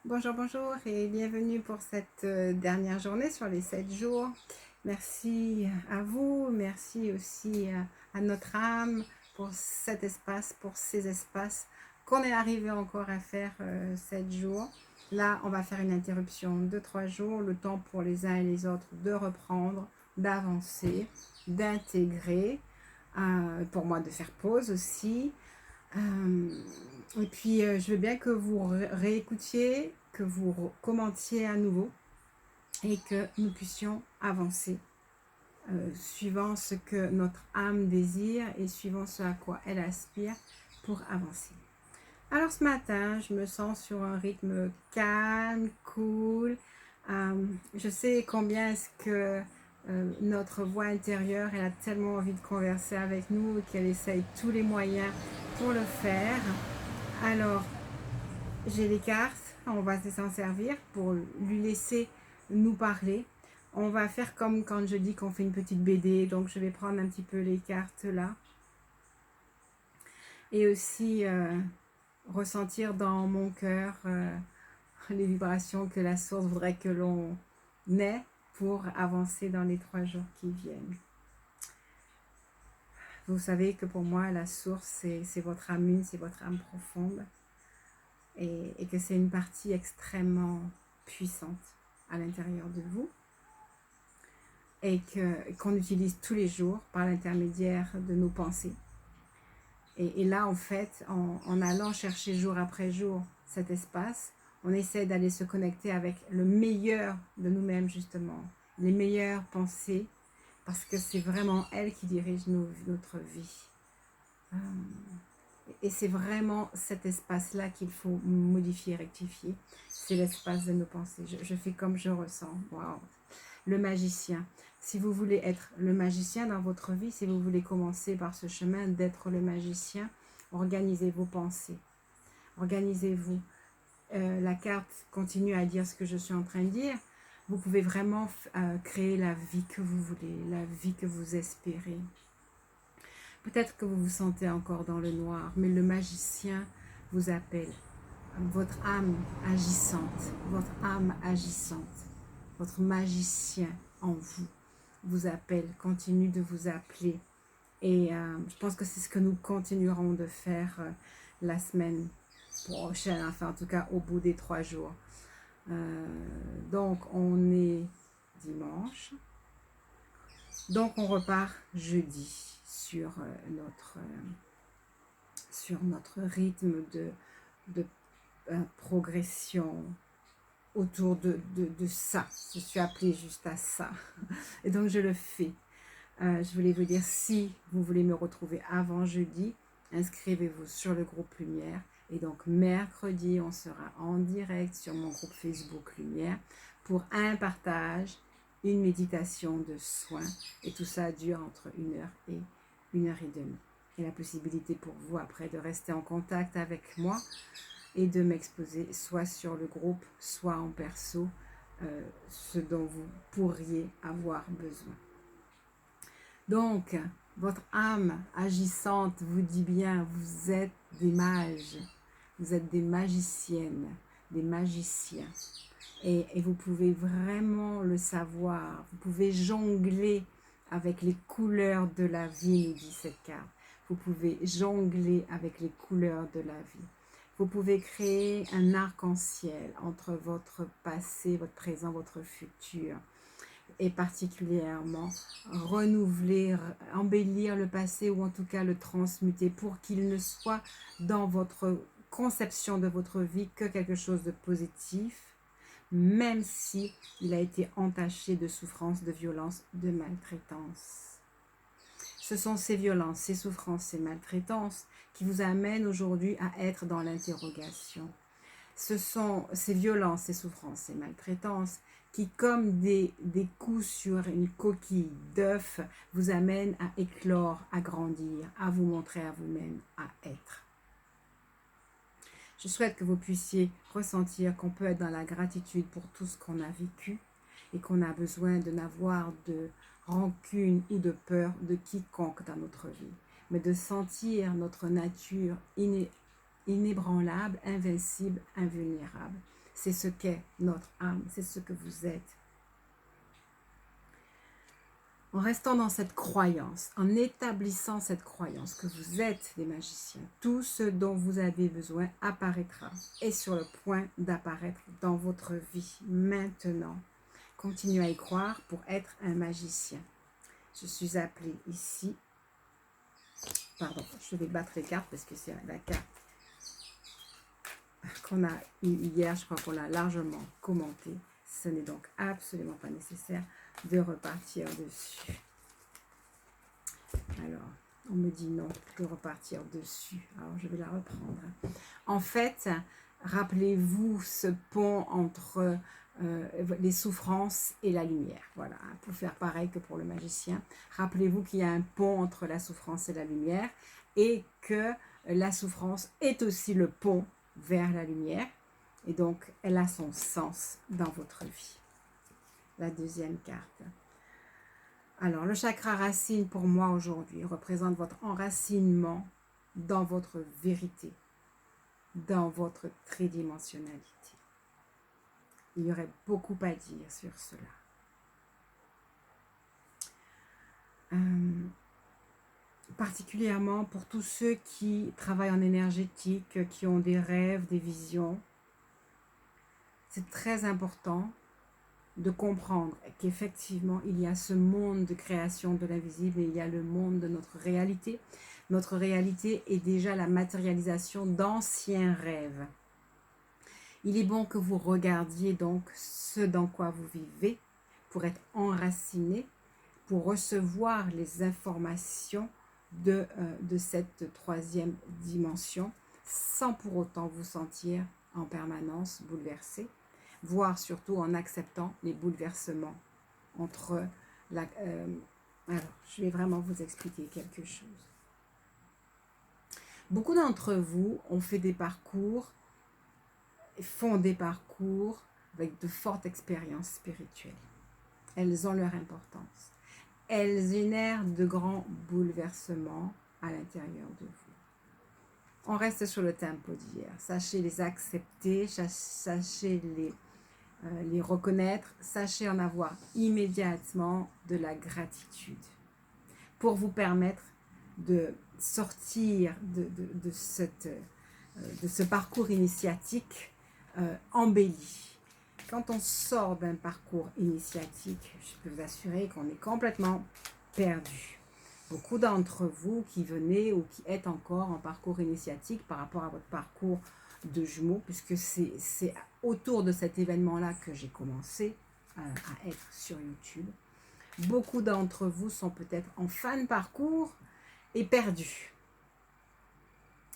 Bonjour, bonjour et bienvenue pour cette dernière journée sur les 7 jours. Merci à vous, merci aussi à notre âme pour cet espace, pour ces espaces qu'on est arrivé encore à faire 7 jours. Là, on va faire une interruption de 3 jours, le temps pour les uns et les autres de reprendre, d'avancer, d'intégrer, pour moi de faire pause aussi. Et puis, je veux bien que vous réécoutiez, que vous commentiez à nouveau et que nous puissions avancer suivant ce que notre âme désire et suivant ce à quoi elle aspire pour avancer. Alors ce matin, je me sens sur un rythme calme, cool. Je sais combien est-ce que notre voix intérieure, elle a tellement envie de converser avec nous qu'elle essaye tous les moyens pour le faire. Alors, j'ai les cartes, on va s'en servir pour lui laisser nous parler. On va faire comme quand je dis qu'on fait une petite BD, donc je vais prendre un petit peu les cartes là. Et aussi ressentir dans mon cœur les vibrations que la source voudrait que l'on ait pour avancer dans les 3 jours qui viennent. Vous savez que pour moi, la source, c'est votre âme une, c'est votre âme profonde. Et que c'est une partie extrêmement puissante à l'intérieur de vous et qu'on utilise tous les jours par l'intermédiaire de nos pensées. Et là, en fait, en allant chercher jour après jour cet espace, on essaie d'aller se connecter avec le meilleur de nous-mêmes, justement, les meilleures pensées, parce que c'est vraiment elles qui dirigent notre vie. Et c'est vraiment cet espace-là qu'il faut modifier, rectifier. C'est l'espace de nos pensées. Je fais comme je ressens. Wow. Le magicien. Si vous voulez être le magicien dans votre vie, si vous voulez commencer par ce chemin d'être le magicien, organisez vos pensées. Organisez-vous. La carte continue à dire ce que je suis en train de dire. Vous pouvez vraiment créer la vie que vous voulez, la vie que vous espérez. Peut-être que vous vous sentez encore dans le noir, mais le magicien vous appelle. Votre âme agissante, votre magicien en vous appelle, continue de vous appeler. Et je pense que c'est ce que nous continuerons de faire la semaine prochaine, enfin en tout cas au bout des 3 jours. Donc on est dimanche. Donc on repart jeudi sur notre rythme de progression autour de ça. Je suis appelée juste à ça. Et donc je le fais. Je voulais vous dire, si vous voulez me retrouver avant jeudi, inscrivez-vous sur le groupe Lumière. Et donc mercredi, on sera en direct sur mon groupe Facebook Lumière pour un partage, une méditation de soins. Et tout ça dure entre 1 heure et 1 heure et demie. Et la possibilité pour vous après de rester en contact avec moi et de m'exposer soit sur le groupe, soit en perso, ce dont vous pourriez avoir besoin. Donc, votre âme agissante vous dit bien, vous êtes des mages, vous êtes des magiciennes, des magiciens. Et vous pouvez vraiment le savoir, vous pouvez jongler avec les couleurs de la vie, nous dit cette carte. Vous pouvez jongler avec les couleurs de la vie. Vous pouvez créer un arc-en-ciel entre votre passé, votre présent, votre futur. Et particulièrement renouveler, embellir le passé ou en tout cas le transmuter pour qu'il ne soit dans votre conception de votre vie que quelque chose de positif, même si il a été entaché de souffrance, de violence, de maltraitance. Ce sont ces violences, ces souffrances, ces maltraitances qui vous amènent aujourd'hui à être dans l'interrogation. Ce sont ces violences, ces souffrances, ces maltraitances qui, comme des coups sur une coquille d'œuf, vous amènent à éclore, à grandir, à vous montrer à vous-même, à être. Je souhaite que vous puissiez ressentir qu'on peut être dans la gratitude pour tout ce qu'on a vécu et qu'on a besoin de n'avoir de rancune ou de peur de quiconque dans notre vie, mais de sentir notre nature inébranlable, invincible, invulnérable. C'est ce qu'est notre âme, c'est ce que vous êtes. En restant dans cette croyance, en établissant cette croyance que vous êtes des magiciens, tout ce dont vous avez besoin apparaîtra, est sur le point d'apparaître dans votre vie maintenant. Continuez à y croire pour être un magicien. Je suis appelée ici. Pardon, je vais battre les cartes parce que c'est la carte qu'on a eue hier. Je crois qu'on l'a largement commentée. Ce n'est donc absolument pas nécessaire de repartir dessus. Alors, on me dit non, de repartir dessus. Alors, je vais la reprendre. En fait, rappelez-vous ce pont entre les souffrances et la lumière. Voilà, pour faire pareil que pour le magicien. Rappelez-vous qu'il y a un pont entre la souffrance et la lumière et que la souffrance est aussi le pont vers la lumière. Et donc, elle a son sens dans votre vie. La deuxième carte. Alors, le chakra racine pour moi aujourd'hui représente votre enracinement dans votre vérité, dans votre tridimensionnalité. Il y aurait beaucoup à dire sur cela. Particulièrement pour tous ceux qui travaillent en énergétique, qui ont des rêves, des visions. C'est très important de comprendre qu'effectivement, il y a ce monde de création de l'invisible et il y a le monde de notre réalité. Notre réalité est déjà la matérialisation d'anciens rêves. Il est bon que vous regardiez donc ce dans quoi vous vivez pour être enraciné, pour recevoir les informations de cette troisième dimension sans pour autant vous sentir en permanence bouleversé, voire surtout en acceptant les bouleversements entre la... alors, je vais vraiment vous expliquer quelque chose. Beaucoup d'entre vous ont fait des parcours, font des parcours avec de fortes expériences spirituelles. Elles ont leur importance. Elles génèrent de grands bouleversements à l'intérieur de vous. On reste sur le tempo d'hier. Sachez les accepter, sachez les reconnaître, sachez en avoir immédiatement de la gratitude pour vous permettre de sortir de ce parcours initiatique embelli. Quand on sort d'un parcours initiatique, je peux vous assurer qu'on est complètement perdu. Beaucoup d'entre vous qui venez ou qui êtes encore en parcours initiatique par rapport à votre parcours de jumeaux, puisque c'est autour de cet événement-là que j'ai commencé à être sur YouTube. Beaucoup d'entre vous sont peut-être en fin de parcours et perdus.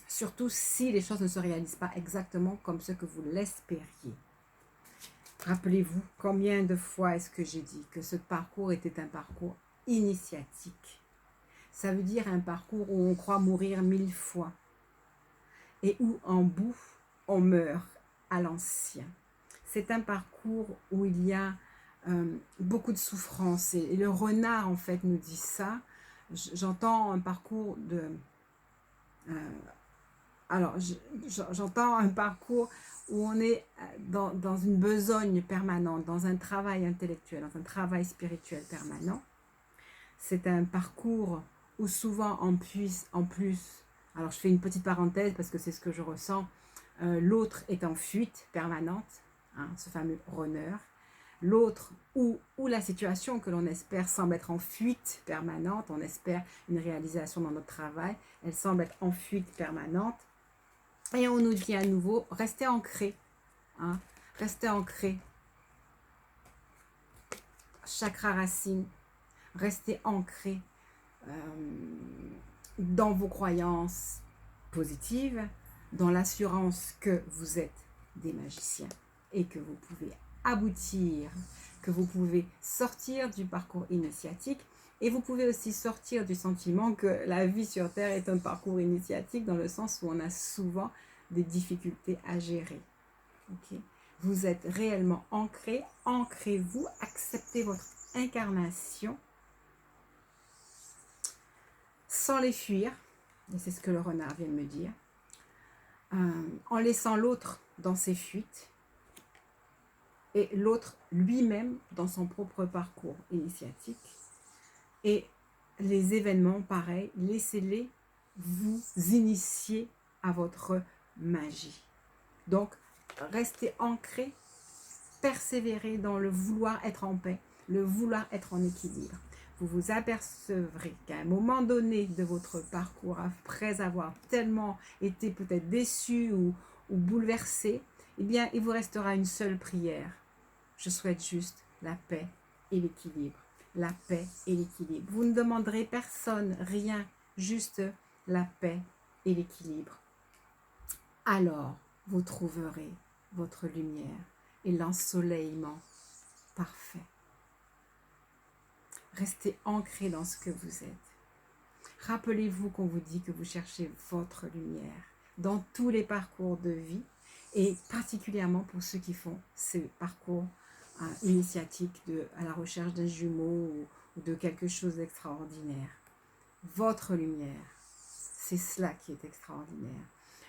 Surtout si les choses ne se réalisent pas exactement comme ce que vous l'espériez. Rappelez-vous, combien de fois est-ce que j'ai dit que ce parcours était un parcours initiatique? Ça veut dire un parcours où on croit mourir 1000 fois et où en bout, on meurt à l'ancien. C'est un parcours où il y a beaucoup de souffrance et le renard en fait nous dit ça. J'entends un parcours de... j'entends un parcours où on est dans une besogne permanente, dans un travail intellectuel, dans un travail spirituel permanent. C'est un parcours où souvent en plus, alors je fais une petite parenthèse parce que c'est ce que je ressens, l'autre est en fuite permanente, hein, ce fameux runner. L'autre où la situation que l'on espère semble être en fuite permanente, on espère une réalisation dans notre travail, elle semble être en fuite permanente. Et on nous dit à nouveau, restez ancrés, hein, restez ancrés. Chakra racine, restez ancrés dans vos croyances positives, dans l'assurance que vous êtes des magiciens et que vous pouvez aboutir, que vous pouvez sortir du parcours initiatique et vous pouvez aussi sortir du sentiment que la vie sur Terre est un parcours initiatique dans le sens où on a souvent des difficultés à gérer. Okay? Vous êtes réellement ancré, ancrez-vous, acceptez votre incarnation sans les fuir, et c'est ce que le renard vient de me dire, en laissant l'autre dans ses fuites, et l'autre lui-même dans son propre parcours initiatique. Et les événements, pareil, laissez-les vous initier à votre magie. Donc, restez ancrés, persévérez dans le vouloir être en paix, le vouloir être en équilibre. Vous vous apercevrez qu'à un moment donné de votre parcours, après avoir tellement été peut-être déçu ou bouleversé, eh bien, il vous restera une seule prière. Je souhaite juste la paix et l'équilibre. La paix et l'équilibre. Vous ne demanderez personne, rien, juste la paix et l'équilibre. Alors, vous trouverez votre lumière et l'ensoleillement parfait. Restez ancré dans ce que vous êtes. Rappelez-vous qu'on vous dit que vous cherchez votre lumière dans tous les parcours de vie et particulièrement pour ceux qui font ce parcours initiatique à la recherche d'un jumeau ou de quelque chose d'extraordinaire. Votre lumière, c'est cela qui est extraordinaire.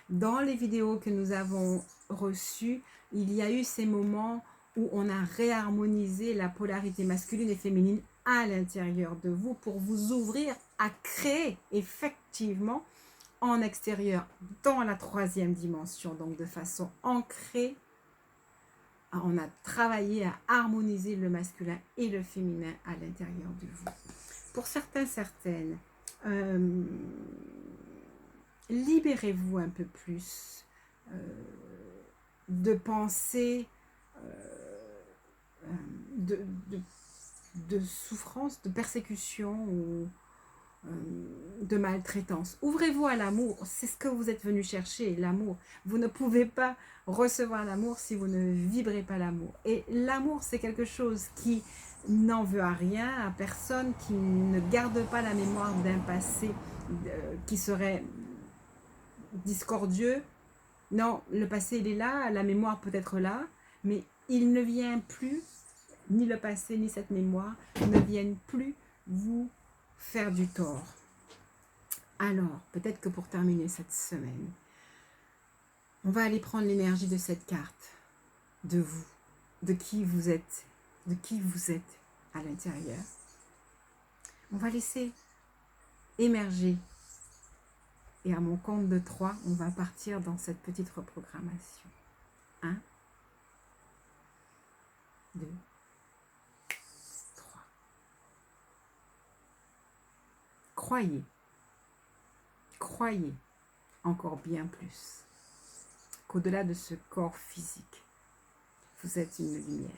Dans les vidéos que nous avons reçues, il y a eu ces moments où on a réharmonisé la polarité masculine et féminine à l'intérieur de vous pour vous ouvrir à créer effectivement en extérieur, dans la troisième dimension, donc de façon ancrée. On a travaillé à harmoniser le masculin et le féminin à l'intérieur de vous. Pour certains, certaines, libérez-vous un peu plus de pensées de souffrance, de persécution ou de maltraitance. Ouvrez-vous à l'amour, c'est ce que vous êtes venu chercher, l'amour. Vous ne pouvez pas recevoir l'amour si vous ne vibrez pas l'amour. Et l'amour, c'est quelque chose qui n'en veut à rien, à personne, qui ne garde pas la mémoire d'un passé qui serait discordieux. Non, le passé, il est là, la mémoire peut être là, mais il ne vient plus, ni le passé, ni cette mémoire, ne viennent plus vous faire du tort. Alors, peut-être que pour terminer cette semaine, on va aller prendre l'énergie de cette carte, de vous, de qui vous êtes à l'intérieur. On va laisser émerger. Et à mon compte de 3, on va partir dans cette petite reprogrammation. 1, 2, 3. Croyez encore bien plus qu'au-delà de ce corps physique, vous êtes une lumière,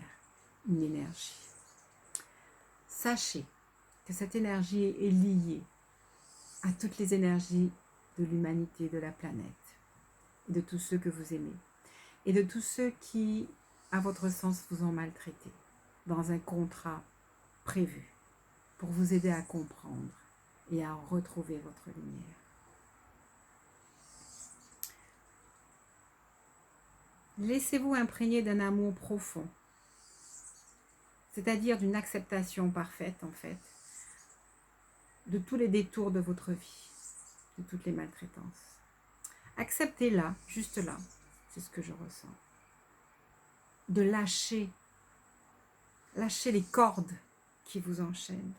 une énergie. Sachez que cette énergie est liée à toutes les énergies de l'humanité, de la planète, et de tous ceux que vous aimez, et de tous ceux qui, à votre sens, vous ont maltraité, dans un contrat prévu, pour vous aider à comprendre et à retrouver votre lumière. Laissez-vous imprégner d'un amour profond, c'est-à-dire d'une acceptation parfaite, en fait, de tous les détours de votre vie, de toutes les maltraitances. Acceptez-la, juste là, c'est ce que je ressens. De lâcher les cordes qui vous enchaînent.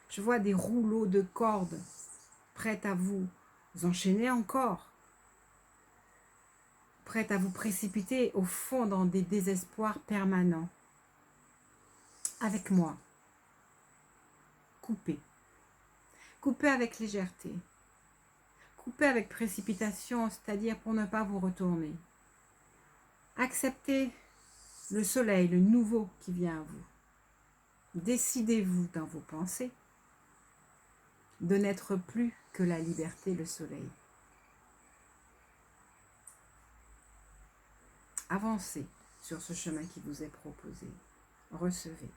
Je vois des rouleaux de cordes prêtes à vous enchaîner encore, prêtes à vous précipiter au fond dans des désespoirs permanents. Avec moi, coupez. Coupez avec légèreté. Coupez avec précipitation, c'est-à-dire pour ne pas vous retourner. Acceptez le soleil, le nouveau qui vient à vous. Décidez-vous dans vos pensées de n'être plus que la liberté, le soleil. Avancez sur ce chemin qui vous est proposé. Recevez.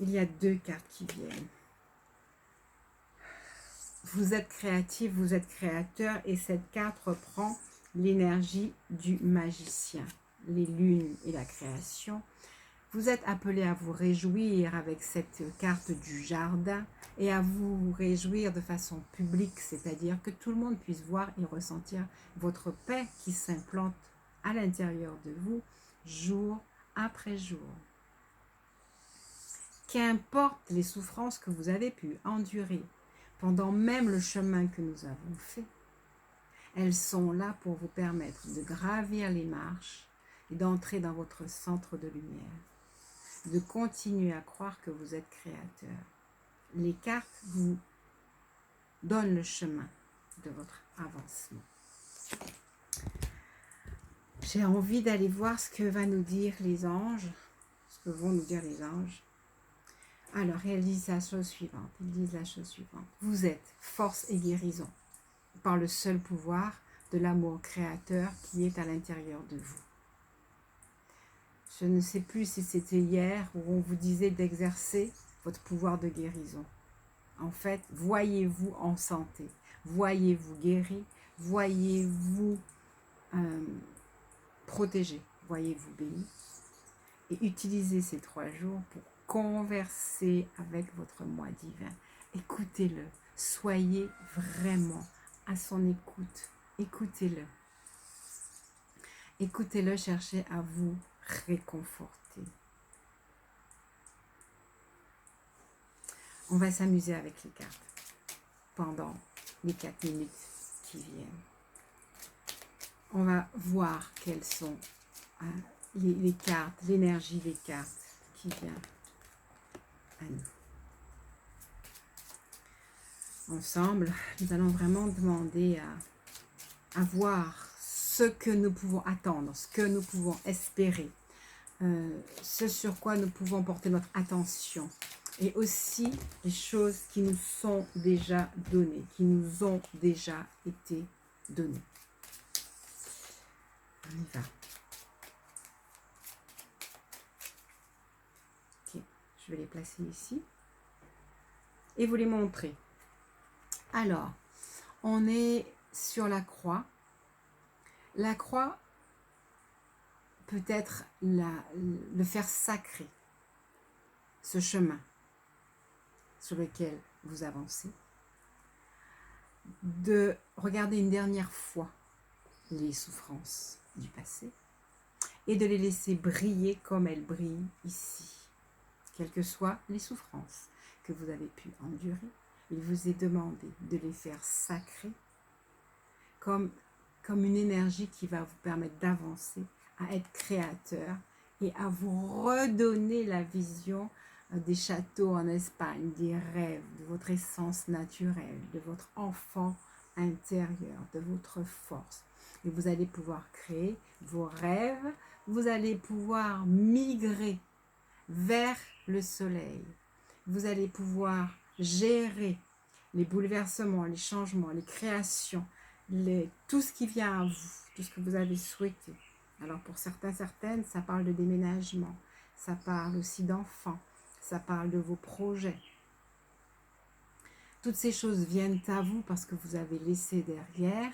Il y a 2 cartes qui viennent. Vous êtes créatif, vous êtes créateur et cette carte reprend l'énergie du magicien, les lunes et la création. Vous êtes appelé à vous réjouir avec cette carte du jardin et à vous réjouir de façon publique, c'est-à-dire que tout le monde puisse voir et ressentir votre paix qui s'implante à l'intérieur de vous jour après jour. Qu'importe les souffrances que vous avez pu endurer pendant même le chemin que nous avons fait, elles sont là pour vous permettre de gravir les marches et d'entrer dans votre centre de lumière, de continuer à croire que vous êtes créateur. Les cartes vous donnent le chemin de votre avancement. J'ai envie d'aller voir ce que va nous dire les anges, ce que vont nous dire les anges. Alors, ils disent la chose suivante. Ils disent la chose suivante. Vous êtes force et guérison par le seul pouvoir de l'amour créateur qui est à l'intérieur de vous. Je ne sais plus si c'était hier où on vous disait d'exercer votre pouvoir de guérison. En fait, voyez-vous en santé, voyez-vous guéri, voyez-vous protégé, voyez-vous béni. Et utilisez ces 3 jours pour converser avec votre moi divin. Écoutez-le, soyez vraiment à son écoute. Écoutez-le. Écoutez-le, cherchez à vous réconforter. On va s'amuser avec les cartes pendant les 4 minutes qui viennent. On va voir quelles sont les cartes, l'énergie des cartes qui vient à nous. Ensemble, nous allons vraiment demander à voir ce que nous pouvons attendre, ce que nous pouvons espérer, ce sur quoi nous pouvons porter notre attention, et aussi les choses qui nous sont déjà données, qui nous ont déjà été données. On y va. Ok, je vais les placer ici et vous les montrer. Alors, on est sur la croix. La croix peut être le faire sacré, ce chemin sur lequel vous avancez, de regarder une dernière fois les souffrances du passé et de les laisser briller comme elles brillent ici. Quelles que soient les souffrances que vous avez pu endurer, il vous est demandé de les faire sacrées comme une énergie qui va vous permettre d'avancer, à être créateur et à vous redonner la vision des châteaux en Espagne, des rêves, de votre essence naturelle, de votre enfant intérieur, de votre force. Et vous allez pouvoir créer vos rêves, vous allez pouvoir migrer vers le soleil. Vous allez pouvoir gérer les bouleversements, les changements, les créations, tout ce qui vient à vous, tout ce que vous avez souhaité. Alors pour certaines, ça parle de déménagement, ça parle aussi d'enfants, ça parle de vos projets. Toutes ces choses viennent à vous parce que vous avez laissé derrière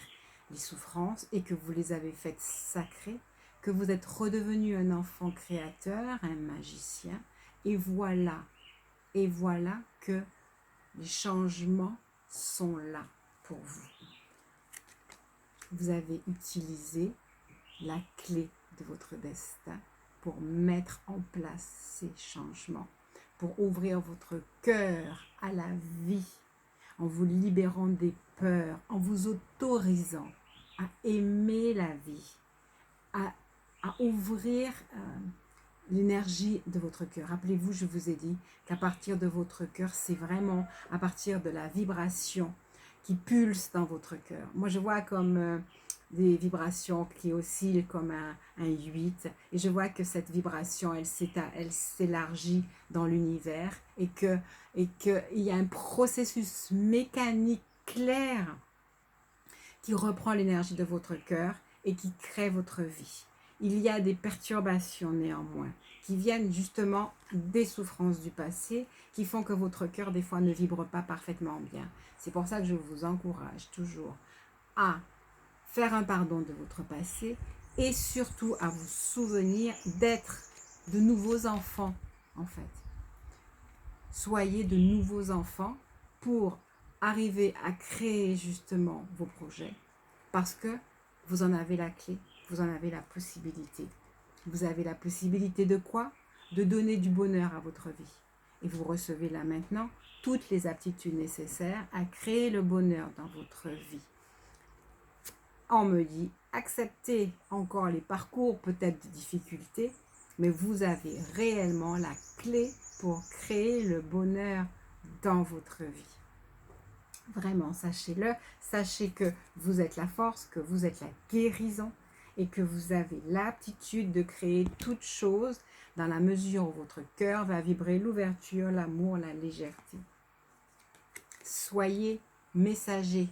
les souffrances et que vous les avez faites sacrées, que vous êtes redevenu un enfant créateur, un magicien, et voilà que les changements sont là pour vous. Vous avez utilisé la clé de votre destin pour mettre en place ces changements, pour ouvrir votre cœur à la vie, en vous libérant des peurs, en vous autorisant à aimer la vie, à ouvrir l'énergie de votre cœur. Rappelez-vous, je vous ai dit qu'à partir de votre cœur, c'est vraiment à partir de la vibration qui pulse dans votre cœur. Moi, je vois comme des vibrations qui oscillent comme un 8, et je vois que cette vibration, elle s'élargit dans l'univers, et qu'il y a un processus mécanique clair qui reprend l'énergie de votre cœur et qui crée votre vie. Il y a des perturbations néanmoins qui viennent justement des souffrances du passé qui font que votre cœur des fois ne vibre pas parfaitement bien. C'est pour ça que je vous encourage toujours à faire un pardon de votre passé et surtout à vous souvenir d'être de nouveaux enfants en fait. Soyez de nouveaux enfants pour arriver à créer justement vos projets parce que vous en avez la clé, vous en avez la possibilité. Vous avez la possibilité de quoi? De donner du bonheur à votre vie. Et vous recevez là maintenant toutes les aptitudes nécessaires à créer le bonheur dans votre vie. On me dit, acceptez encore les parcours peut-être de difficultés, mais vous avez réellement la clé pour créer le bonheur dans votre vie. Vraiment, sachez-le, sachez que vous êtes la force, que vous êtes la guérison et que vous avez l'aptitude de créer toute chose dans la mesure où votre cœur va vibrer l'ouverture, l'amour, la légèreté. Soyez messager,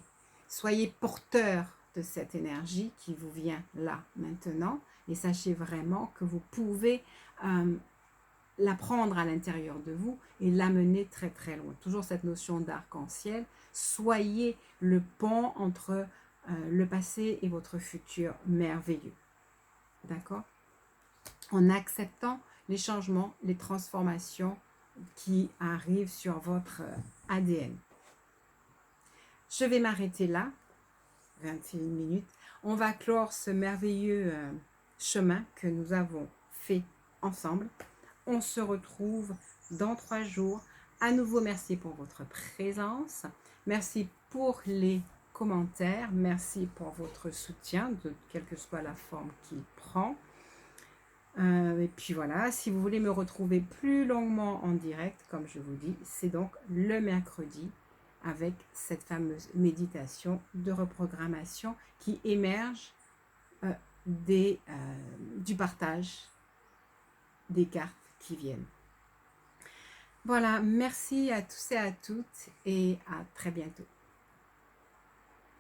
soyez porteur de cette énergie qui vous vient là, maintenant, et sachez vraiment que vous pouvez la prendre à l'intérieur de vous et l'amener très très loin. Toujours cette notion d'arc-en-ciel. Soyez le pont entre le passé et votre futur merveilleux. D'accord? En acceptant les changements, les transformations qui arrivent sur votre ADN. Je vais m'arrêter là, 21 minutes. On va clore ce merveilleux chemin que nous avons fait ensemble. On se retrouve dans 3 jours. À nouveau, merci pour votre présence. Merci pour les commentaires. Merci pour votre soutien, de quelle que soit la forme qu'il prend. Et puis voilà, si vous voulez me retrouver plus longuement en direct, comme je vous dis, c'est donc le mercredi avec cette fameuse méditation de reprogrammation qui émerge du partage des cartes qui viennent. Voilà, merci à tous et à toutes et à très bientôt.